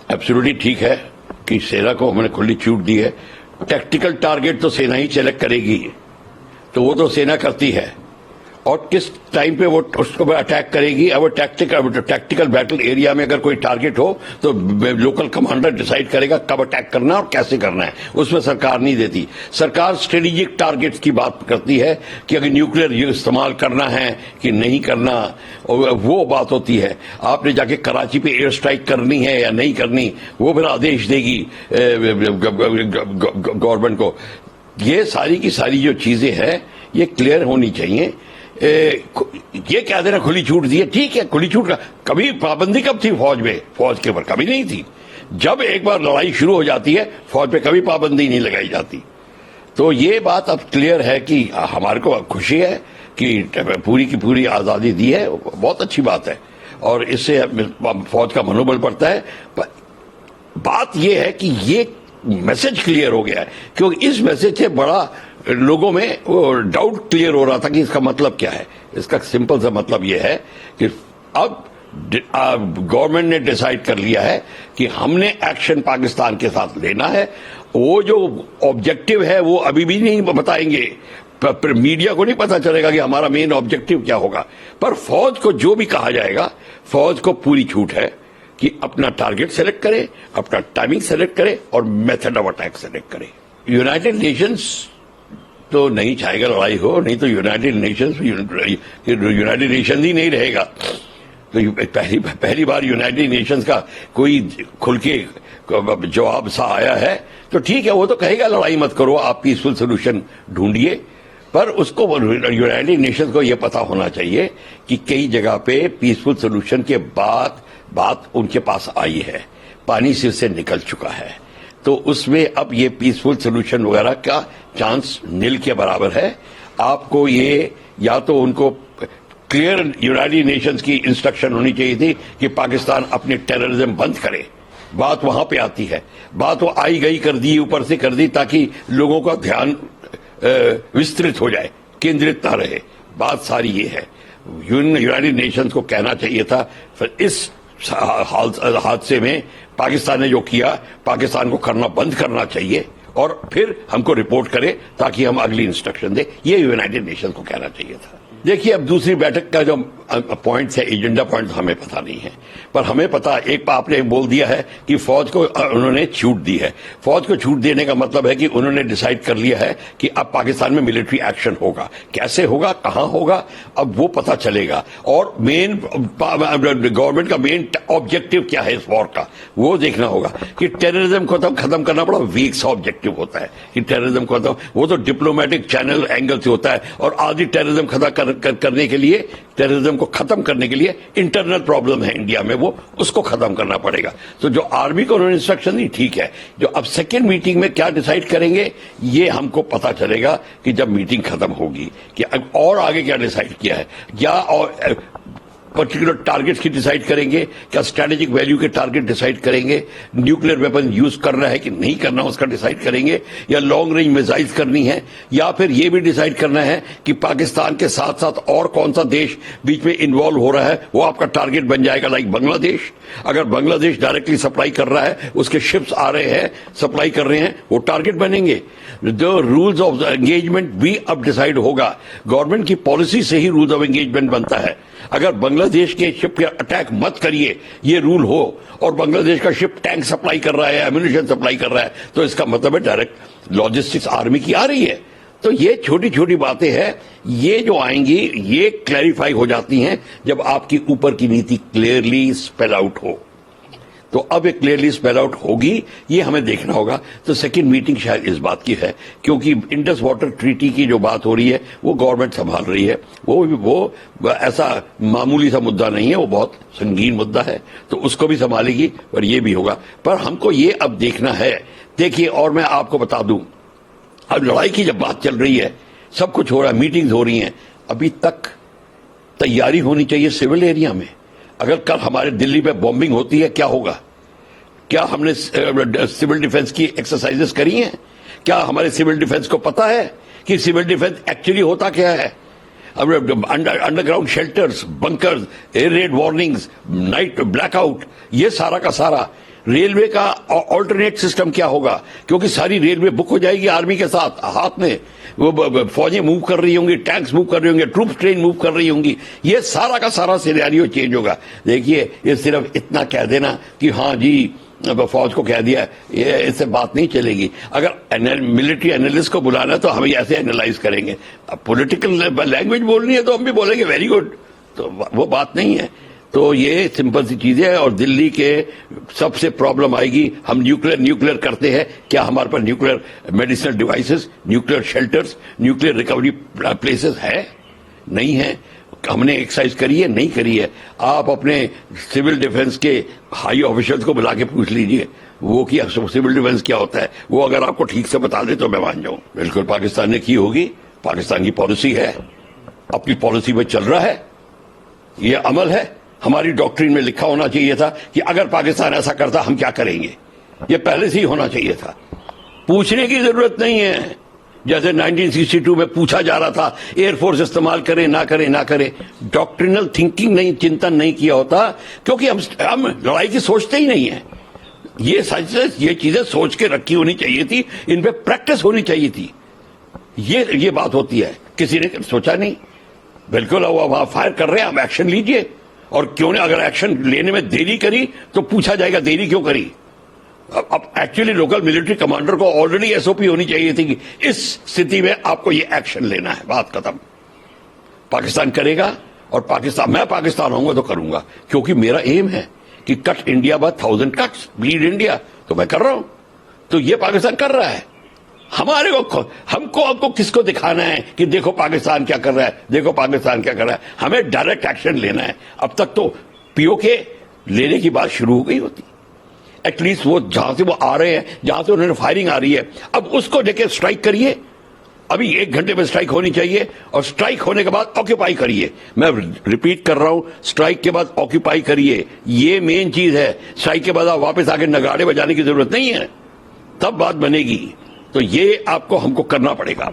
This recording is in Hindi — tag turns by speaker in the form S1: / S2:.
S1: एब्सोल्युटली ठीक है कि सेना को हमने खुली छूट दी है। टैक्टिकल टारगेट तो सेना ही सेलेक्ट करेगी, तो वो तो सेना करती है, और किस टाइम पे वो उसको अटैक करेगी। अब टैक्टिकल बैटल एरिया में अगर कोई टारगेट हो तो लोकल कमांडर डिसाइड करेगा कब अटैक करना है और कैसे करना है, उसमें सरकार नहीं देती। सरकार स्ट्रेटेजिक टारगेट्स की बात करती है कि अगर न्यूक्लियर इस्तेमाल करना है कि नहीं करना, वो बात होती है। आपने जाके कराची पे एयर स्ट्राइक करनी है या नहीं करनी, वो फिर आदेश देगी गवर्नमेंट को। ये सारी की सारी जो चीजें हैं ये क्लियर होनी चाहिए। ये कह देना खुली छूट दी है, ठीक है, खुली छूट का कभी पाबंदी कब थी फौज में? फौज के ऊपर कभी नहीं थी। जब एक बार लड़ाई शुरू हो जाती है फौज पे कभी पाबंदी नहीं लगाई जाती। तो ये बात अब क्लियर है कि हमारे को खुशी है कि पूरी की पूरी आजादी दी है, बहुत अच्छी बात है, और इससे फौज का मनोबल बढ़ता है। बात यह है कि ये मैसेज क्लियर हो गया है, क्योंकि इस मैसेज से बड़ा लोगों में वो डाउट क्लियर हो रहा था कि इसका मतलब क्या है। इसका सिंपल सा मतलब यह है कि अब गवर्नमेंट ने डिसाइड कर लिया है कि हमने एक्शन पाकिस्तान के साथ लेना है। वो जो ऑब्जेक्टिव है वो अभी भी नहीं बताएंगे, पर मीडिया को नहीं पता चलेगा कि हमारा मेन ऑब्जेक्टिव क्या होगा, पर फौज को जो भी कहा जाएगा, फौज को पूरी छूट है कि अपना टारगेट सेलेक्ट करे, अपना टाइमिंग सेलेक्ट करे और मेथड ऑफ अटैक सेलेक्ट करे। यूनाइटेड नेशंस तो नहीं चाहेगा लड़ाई हो, नहीं तो यूनाइटेड नेशंस ही नहीं रहेगा। तो पहली बार यूनाइटेड नेशंस का कोई खुल के जवाब सा आया है, तो ठीक है, वो तो कहेगा लड़ाई मत करो, आप पीसफुल सोल्यूशन ढूंढिए। पर उसको यूनाइटेड नेशंस को यह पता होना चाहिए कि कई जगह पे पीसफुल सोल्यूशन के बाद बात उनके पास आई है, पानी सिर से निकल चुका है, तो उसमें अब ये पीसफुल सोल्यूशन वगैरह का चांस नील के बराबर है। आपको ये या तो उनको क्लियर यूनाइटेड नेशंस की इंस्ट्रक्शन होनी चाहिए थी कि पाकिस्तान अपने टेररिज्म बंद करे, बात वहां पे आती है। बात वो आई गई कर दी, ऊपर से कर दी, ताकि लोगों का ध्यान विस्तृत हो जाए, केंद्रित ना रहे। बात सारी ये है, यूनाइटेड नेशंस को कहना चाहिए था। फिर इस हादसे में पाकिस्तान ने जो किया, पाकिस्तान को करना बंद करना चाहिए और फिर हमको रिपोर्ट करे ताकि हम अगली इंस्ट्रक्शन दे, ये यूनाइटेड नेशंस को कहना चाहिए था। देखिए, अब दूसरी बैठक का जो पॉइंट्स है, एजेंडा पॉइंट हमें पता नहीं है, पर हमें पता, एक आपने बोल दिया है कि फौज को उन्होंने छूट दी है। फौज को छूट देने का मतलब है कि उन्होंने डिसाइड कर लिया है कि अब पाकिस्तान में मिलिट्री एक्शन होगा। कैसे होगा, कहां होगा, अब वो पता चलेगा। और मेन गवर्नमेंट का मेन ऑब्जेक्टिव क्या है इस वॉर का, वो देखना होगा। कि टेररिज्म को तो खत्म करना बड़ा वीक सा ऑब्जेक्टिव होता है कि टेररिज्म को तो वो तो डिप्लोमेटिक चैनल एंगल से होता है, और आधी टेररिज्म खत्म करने के लिए, टेररिज्म को खत्म करने के लिए इंटरनल प्रॉब्लम है इंडिया में, वो उसको खत्म करना पड़ेगा। तो जो आर्मी को उन्होंने इंस्ट्रक्शन दी, ठीक है। जो अब सेकेंड मीटिंग में क्या डिसाइड करेंगे, ये हमको पता चलेगा कि जब मीटिंग खत्म होगी कि अब और आगे क्या डिसाइड किया है। या और पर्टिकुलर टारगेट्स की डिसाइड करेंगे, क्या स्ट्रेटेजिक वैल्यू के टारगेट डिसाइड करेंगे, न्यूक्लियर वेपन यूज करना है कि नहीं करना उसका डिसाइड करेंगे, या लॉन्ग रेंज मिसाइल्स करनी है, या फिर यह भी डिसाइड करना है कि पाकिस्तान के साथ साथ और कौन सा देश बीच में इन्वॉल्व हो रहा है, वो आपका टारगेट बन जाएगा। लाइक बांग्लादेश, अगर बांग्लादेश डायरेक्टली सप्लाई कर रहा है, उसके शिप्स आ रहे हैं, सप्लाई कर रहे हैं, वो टारगेट बनेंगे। जो रूल्स ऑफ एंगेजमेंट भी अब डिसाइड होगा। गवर्नमेंट की पॉलिसी से ही रूल्स ऑफ एंगेजमेंट बनता है। अगर बांग्लादेश के शिप पे अटैक मत करिए, ये रूल हो, और बांग्लादेश का शिप टैंक सप्लाई कर रहा है, एम्यूनिशन सप्लाई कर रहा है, तो इसका मतलब है डायरेक्ट लॉजिस्टिक्स आर्मी की आ रही है। तो ये छोटी छोटी बातें हैं, ये जो आएंगी ये क्लैरिफाई हो जाती हैं जब आपकी ऊपर की नीति क्लियरली स्पेल आउट हो। तो अब एक क्लियरली स्पेल आउट होगी, ये हमें देखना होगा। तो सेकंड मीटिंग शायद इस बात की है, क्योंकि इंडस वाटर ट्रीटी की जो बात हो रही है वो गवर्नमेंट संभाल रही है। वो ऐसा मामूली सा मुद्दा नहीं है, वो बहुत संगीन मुद्दा है, तो उसको भी संभालेगी, और ये भी होगा। पर हमको ये अब देखना है। देखिए, और मैं आपको बता दूं, अब लड़ाई की जब बात चल रही है, सब कुछ हो रहा है, मीटिंग्स हो रही हैं, अभी तक तैयारी होनी चाहिए सिविल एरिया में। अगर कल हमारे दिल्ली में बॉम्बिंग होती है, क्या होगा? क्या हमने सिविल डिफेंस की एक्सरसाइजेस करी हैं? क्या हमारे सिविल डिफेंस को पता है कि सिविल डिफेंस एक्चुअली होता क्या है? अब underground shelters, bunkers, air red warnings, night blackout, ये सारा का सारा रेलवे का ऑल्टरनेट सिस्टम क्या होगा, क्योंकि सारी रेलवे बुक हो जाएगी आर्मी के साथ हाथ में, वो फौजें मूव कर रही होंगी, टैंक्स मूव कर रही होंगी, ट्रूप ट्रेन मूव कर रही होंगी, ये सारा का सारा सिनेरियो चेंज होगा। देखिए, ये सिर्फ इतना कह देना कि हाँ जी फौज को कह दिया, ये इससे बात नहीं चलेगी। अगर मिलिट्री एनालिस्ट को बुलाना है तो हम ऐसे एनालाइज करेंगे। अब पॉलिटिकल लैंग्वेज बोलनी है तो हम भी बोलेंगे वेरी गुड, तो वो बात नहीं है। तो ये सिंपल सी चीजें हैं। और दिल्ली के सबसे प्रॉब्लम आएगी, हम न्यूक्लियर करते हैं क्या, हमारे पास nuclear medicinal devices, nuclear shelters, nuclear recovery places है? नहीं है। हमने एक्सरसाइज करी है? नहीं करी है। आप अपने सिविल डिफेंस के हाई ऑफिसर्स को बुला के पूछ लीजिए वो कि सिविल डिफेंस क्या होता है, वो अगर आपको ठीक से बता दे तो मैं मान जाऊं। बिल्कुल पाकिस्तान ने की होगी, पाकिस्तान की पॉलिसी है, अपनी पॉलिसी में चल रहा है, ये अमल है। हमारी डॉक्ट्रिन में लिखा होना चाहिए था कि अगर पाकिस्तान ऐसा करता हम क्या करेंगे, ये पहले से ही होना चाहिए था। पूछने की जरूरत नहीं है, जैसे 1962 में पूछा जा रहा था एयरफोर्स इस्तेमाल करे ना करे ना करे। डॉक्ट्रिनल थिंकिंग नहीं, चिंतन नहीं किया होता, क्योंकि हम लड़ाई की सोचते ही नहीं है। ये चीजें सोच के रखी होनी चाहिए थी, इन पे प्रैक्टिस होनी चाहिए थी। ये बात होती है, किसी ने सोचा नहीं। बिल्कुल वहां फायर कर रहे हैं, आप एक्शन लीजिए। और क्यों नहीं, अगर एक्शन लेने में देरी करी तो पूछा जाएगा देरी क्यों करी। अब एक्चुअली लोकल मिलिट्री कमांडर को ऑलरेडी एसओपी होनी चाहिए थी कि इस स्थिति में आपको ये एक्शन लेना है, बात खत्म। पाकिस्तान करेगा, और मैं पाकिस्तान होऊंगा तो करूंगा, क्योंकि मेरा एम है कि cut India by 1000 cuts, bleed India, तो मैं कर रहा हूं। तो ये पाकिस्तान कर रहा है। हमको किसको दिखाना है कि देखो पाकिस्तान क्या कर रहा है, देखो पाकिस्तान क्या कर रहा है। हमें डायरेक्ट एक्शन लेना है। अब तक तो पीओके लेने की बात शुरू हो गई होती, एटलीस्ट वो जहां से वो आ रहे हैं, जहां से उन्होंने फायरिंग आ रही है, अब उसको लेके स्ट्राइक करिए। अभी 1 घंटे में स्ट्राइक होनी चाहिए, और स्ट्राइक होने के बाद ऑक्यूपाई करिए। मैं रिपीट कर रहा हूं, स्ट्राइक के बाद ऑक्यूपाई करिए, ये मेन चीज है। स्ट्राइक के बाद आप वापस आके नगाड़े बजाने की जरूरत नहीं है, तब बात बनेगी। तो ये हमको करना पड़ेगा।